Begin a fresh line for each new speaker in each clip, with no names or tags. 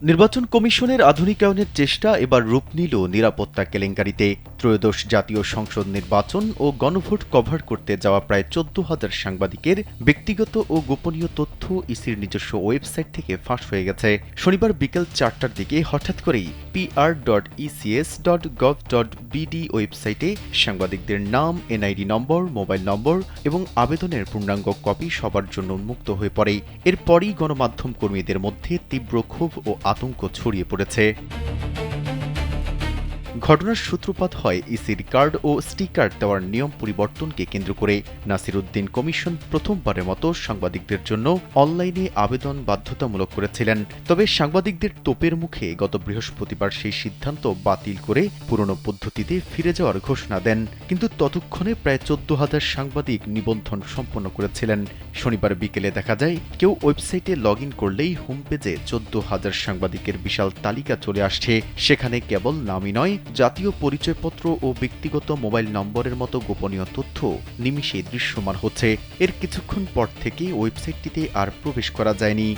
নির্বাচন কমিশনের আধুনিকায়নের চেষ্টা এবার রূপ নিল নিরাপত্তা কেলেঙ্কারিতে। ত্রয়োদশ জাতীয় সংসদ নির্বাচন ও গণভোট কভার করতে যাওয়া প্রায় ১৪,০০০ সাংবাদিকের ব্যক্তিগত ও গোপনীয় তথ্য ইসির নিজস্ব ওয়েবসাইট থেকে ফাঁস হয়ে গেছে। শনিবার বিকেল ৪টার দিকে হঠাৎ করেই pr.ecs.gov.bd ওয়েবসাইটে সাংবাদিকদের নাম, এনআইডি নম্বর, মোবাইল নম্বর এবং আবেদনের পূর্ণাঙ্গ কপি সবার জন্য উন্মুক্ত হয়ে পড়ে। এরপরই গণমাধ্যম কর্মীদের মধ্যে তীব্র ক্ষোভ ও আতঙ্ক ছড়িয়ে পড়েছে। ঘটনার সূত্রপাত হয় ইসির কার্ড ও স্টিকার দেওয়ার নিয়ম পরিবর্তনকে কেন্দ্র করে। নাসির উদ্দিন কমিশন প্রথমবারের মতো সাংবাদিকদের জন্য অনলাইনে আবেদন বাধ্যতামূলক করেছিলেন। তবে সাংবাদিকদের তোপের মুখে গত বৃহস্পতিবার সেই সিদ্ধান্ত বাতিল করে পুরনো পদ্ধতিতে ফিরে যাওয়ার ঘোষণা দেন। কিন্তু ততক্ষণে প্রায় ১৪,০০০ সাংবাদিক নিবন্ধন সম্পন্ন করেছিলেন। শনিবার বিকেলে দেখা যায় কেউ ওয়েবসাইটে লগ ইন করলেই হোম পেজে ১৪,০০০ সাংবাদিকের বিশাল তালিকা চলে আসছে। সেখানে কেবল নামই নয়, জাতীয় পরিচয়পত্র ও ব্যক্তিগত মোবাইল নম্বরের মতো গোপনীয় তথ্য নিমিষে দৃশ্যমান হচ্ছে। এর কিছুক্ষণ পর থেকে ওয়েবসাইটটিতে আর প্রবেশ করা যায়নি।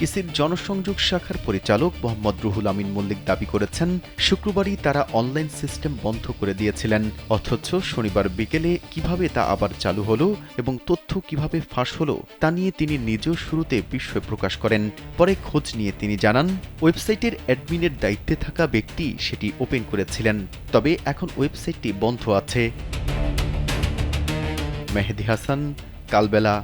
ইসির জনসংযোগ শাখার পরিচালক মোহাম্মদ রুহুল আমিন মল্লিক দাবি করেছেন, শুক্রবারই তারা অনলাইন সিস্টেম বন্ধ করে দিয়েছিলেন। অথচ শনিবার বিকেলে কিভাবে তা আবার চালু হলো এবং তথ্য কিভাবে ফাঁস হলো তা নিয়ে তিনি নিজেও শুরুতে বিস্ময় প্রকাশ করেন। পরে খোঁজ নিয়ে তিনি জানান, ওয়েবসাইটের অ্যাডমিনের দায়িত্বে থাকা ব্যক্তি সেটি ওপেন করেছিলেন, তবে এখন ওয়েবসাইটটি বন্ধ আছে। মেহেদী হাসান, কালবেলা।